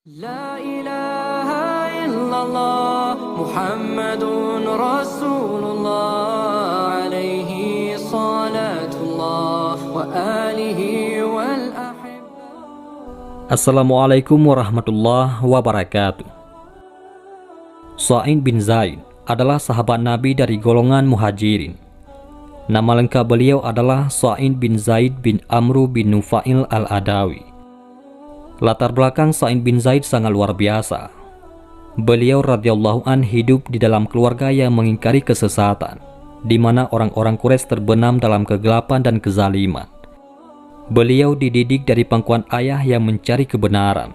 لا إله إلا الله محمد رسول الله عليه صلاة الله وآله والأحبة. Assalamualaikum warahmatullahi wabarakatuh. Sa'id bin Zaid adalah sahabat Nabi dari golongan Muhajirin. Nama lengkap beliau adalah Sa'id bin Zaid bin Amru bin Nufail al-Adawi. Latar belakang Sa'id bin Zaid sangat luar biasa. Beliau radhiyallahu an hidup di dalam keluarga yang mengingkari kesesatan, di mana orang-orang Quraisy terbenam dalam kegelapan dan kezaliman. Beliau dididik dari pangkuan ayah yang mencari kebenaran.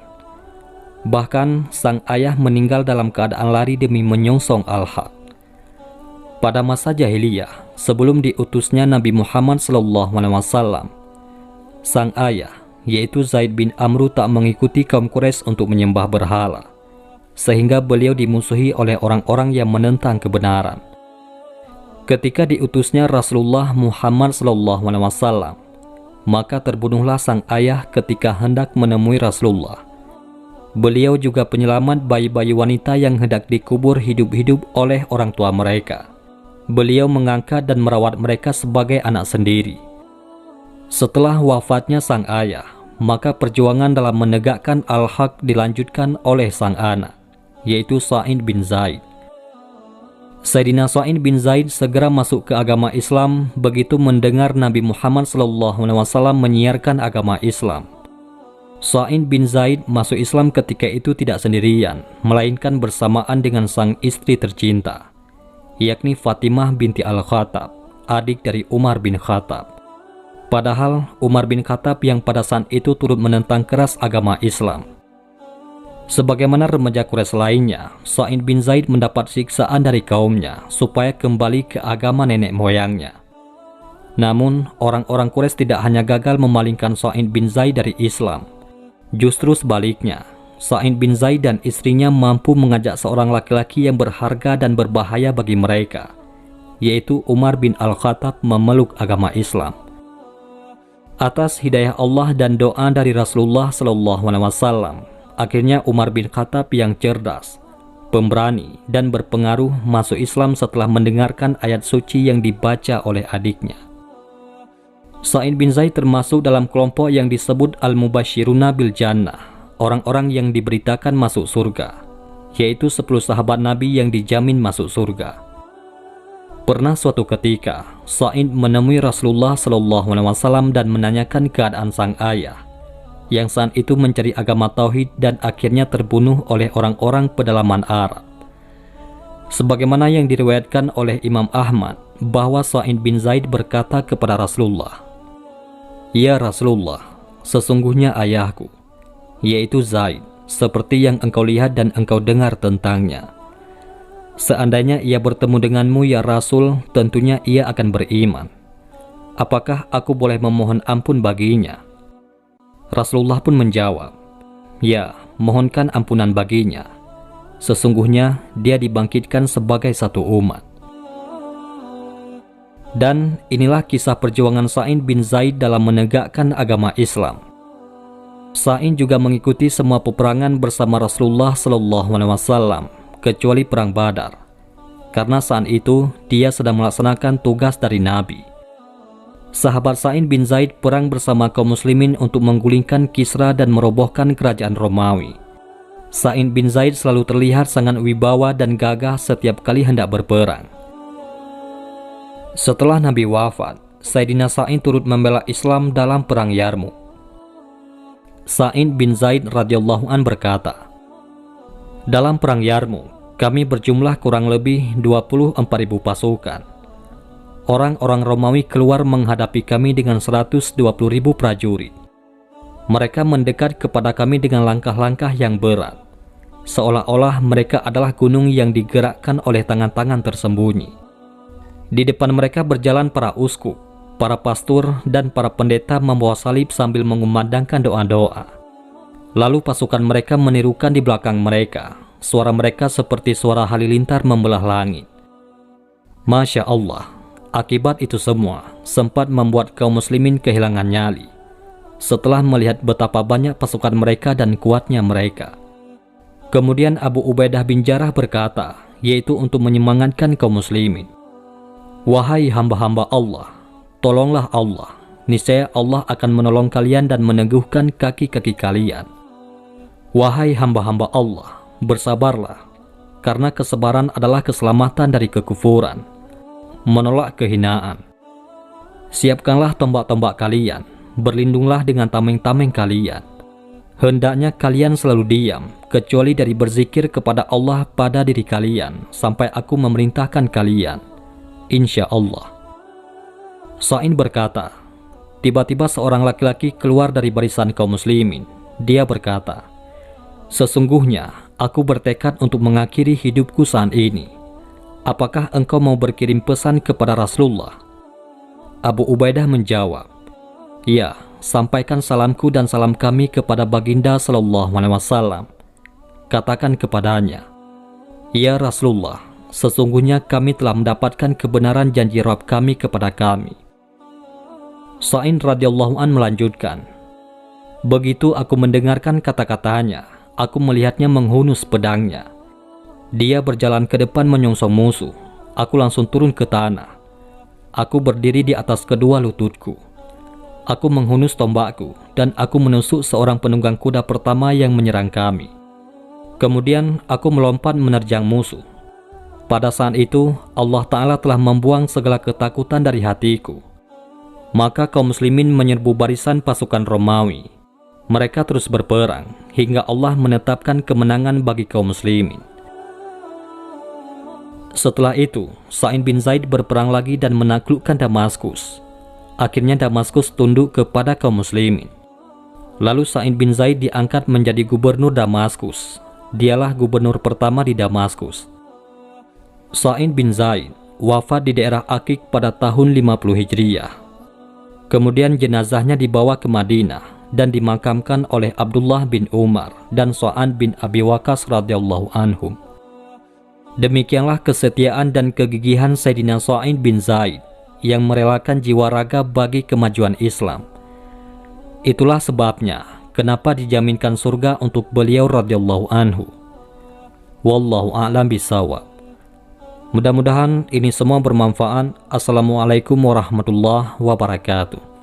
Bahkan sang ayah meninggal dalam keadaan lari demi menyongsong al-haq. Pada masa jahiliyah, sebelum diutusnya Nabi Muhammad SAW, sang ayah, yaitu Zaid bin Amru, tak mengikuti kaum Quraisy untuk menyembah berhala, sehingga beliau dimusuhi oleh orang-orang yang menentang kebenaran. Ketika diutusnya Rasulullah Muhammad SAW, maka terbunuhlah sang ayah ketika hendak menemui Rasulullah. Beliau juga penyelamat bayi-bayi wanita yang hendak dikubur hidup-hidup oleh orang tua mereka. Beliau mengangkat dan merawat mereka sebagai anak sendiri. Setelah wafatnya sang ayah, maka perjuangan dalam menegakkan al-haq dilanjutkan oleh sang anak, yaitu Sa'id bin Zaid. Sayyidina Sa'id bin Zaid segera masuk ke agama Islam begitu mendengar Nabi Muhammad SAW menyiarkan agama Islam. Sa'id bin Zaid masuk Islam ketika itu tidak sendirian, melainkan bersamaan dengan sang istri tercinta, yakni Fatimah binti Al-Khattab, adik dari Umar bin Khattab. Padahal Umar bin Khattab yang pada saat itu turut menentang keras agama Islam. Sebagaimana remaja Quraisy lainnya, Sa'id bin Zaid mendapat siksaan dari kaumnya supaya kembali ke agama nenek moyangnya. Namun, orang-orang Quraisy tidak hanya gagal memalingkan Sa'id bin Zaid dari Islam. Justru sebaliknya, Sa'id bin Zaid dan istrinya mampu mengajak seorang laki-laki yang berharga dan berbahaya bagi mereka, yaitu Umar bin Al-Khattab, memeluk agama Islam. Atas hidayah Allah dan doa dari Rasulullah SAW, akhirnya Umar bin Khattab yang cerdas, pemberani, dan berpengaruh masuk Islam setelah mendengarkan ayat suci yang dibaca oleh adiknya. Sa'id bin Zaid termasuk dalam kelompok yang disebut Al-Mubashiruna bil Jannah, orang-orang yang diberitakan masuk surga, yaitu 10 sahabat Nabi yang dijamin masuk surga. Pernah suatu ketika, Sa'id menemui Rasulullah SAW dan menanyakan keadaan sang ayah, yang saat itu mencari agama tauhid dan akhirnya terbunuh oleh orang-orang pedalaman Arab. Sebagaimana yang diriwayatkan oleh Imam Ahmad, bahwa Sa'id bin Zaid berkata kepada Rasulullah, "Ya Rasulullah, sesungguhnya ayahku, yaitu Zaid, seperti yang engkau lihat dan engkau dengar tentangnya. Seandainya ia bertemu denganmu ya Rasul, tentunya ia akan beriman. Apakah aku boleh memohon ampun baginya?" Rasulullah pun menjawab, "Ya, mohonkan ampunan baginya. Sesungguhnya dia dibangkitkan sebagai satu umat." Dan inilah kisah perjuangan Sa'id bin Zaid dalam menegakkan agama Islam. Sa'id juga mengikuti semua peperangan bersama Rasulullah SAW, kecuali perang Badar, karena saat itu dia sedang melaksanakan tugas dari Nabi. Sahabat Sa'id bin Zaid perang bersama kaum muslimin untuk menggulingkan Kisra dan merobohkan kerajaan Romawi. Sa'id bin Zaid selalu terlihat sangat wibawa dan gagah setiap kali hendak berperang. Setelah Nabi wafat, Sayyidina Sa'id turut membela Islam dalam perang Yarmuk. Sa'id bin Zaid radhiyallahu an berkata, "Dalam perang Yarmuk, kami berjumlah kurang lebih 24.000 pasukan. Orang-orang Romawi keluar menghadapi kami dengan 120.000 prajurit. Mereka mendekat kepada kami dengan langkah-langkah yang berat, seolah-olah mereka adalah gunung yang digerakkan oleh tangan-tangan tersembunyi. Di depan mereka berjalan para uskup, para pastur, dan para pendeta membawa salib sambil mengumandangkan doa-doa. Lalu pasukan mereka menirukan di belakang mereka. Suara mereka seperti suara halilintar membelah langit. Masya Allah, akibat itu semua sempat membuat kaum muslimin kehilangan nyali. Setelah melihat betapa banyak pasukan mereka dan kuatnya mereka, Kemudian Abu Ubaidah bin Jarrah berkata, yaitu untuk menyemangatkan kaum muslimin, "Wahai hamba-hamba Allah, tolonglah Allah. Niscaya Allah akan menolong kalian dan meneguhkan kaki-kaki kalian. Wahai hamba-hamba Allah, bersabarlah, karena kesabaran adalah keselamatan dari kekufuran, menolak kehinaan. Siapkanlah tombak-tombak kalian, berlindunglah dengan tameng-tameng kalian. Hendaknya kalian selalu diam, kecuali dari berzikir kepada Allah pada diri kalian, sampai aku memerintahkan kalian. Insya Allah." Sa'in berkata, tiba-tiba seorang laki-laki keluar dari barisan kaum muslimin. Dia berkata, "Sesungguhnya aku bertekad untuk mengakhiri hidupku saat ini. Apakah engkau mau berkirim pesan kepada Rasulullah?" Abu Ubaidah menjawab, "Ya, sampaikan salamku dan salam kami kepada Baginda Sallallahu Alaihi Wasallam. Katakan kepadanya, ya Rasulullah, sesungguhnya kami telah mendapatkan kebenaran janji Rabb kami kepada kami." Sa'in radhiyallahu an melanjutkan, "Begitu aku mendengarkan kata-katanya, aku melihatnya menghunus pedangnya. Dia berjalan ke depan menyongsong musuh. Aku langsung turun ke tanah. Aku berdiri di atas kedua lututku. Aku menghunus tombakku dan aku menusuk seorang penunggang kuda pertama yang menyerang kami. Kemudian aku melompat menerjang musuh. Pada saat itu Allah Ta'ala telah membuang segala ketakutan dari hatiku. Maka kaum muslimin menyerbu barisan pasukan Romawi. Mereka terus berperang hingga Allah menetapkan kemenangan bagi kaum muslimin. Setelah itu, Sa'id bin Zaid berperang lagi dan menaklukkan Damaskus. Akhirnya Damaskus tunduk kepada kaum muslimin. Lalu Sa'id bin Zaid diangkat menjadi gubernur Damaskus. Dialah gubernur pertama di Damaskus. Sa'id bin Zaid wafat di daerah Akik pada tahun 50 Hijriah. Kemudian jenazahnya dibawa ke Madinah dan dimakamkan oleh Abdullah bin Umar dan Sa'ad bin Abi Waqqas radhiyallahu anhum. Demikianlah kesetiaan dan kegigihan Sayyidina Sa'id bin Zaid yang merelakan jiwa raga bagi kemajuan Islam. Itulah sebabnya kenapa dijaminkan surga untuk beliau radhiyallahu anhu. Wallahu a'lam bishawab. Mudah-mudahan ini semua bermanfaat. Assalamualaikum warahmatullahi wabarakatuh.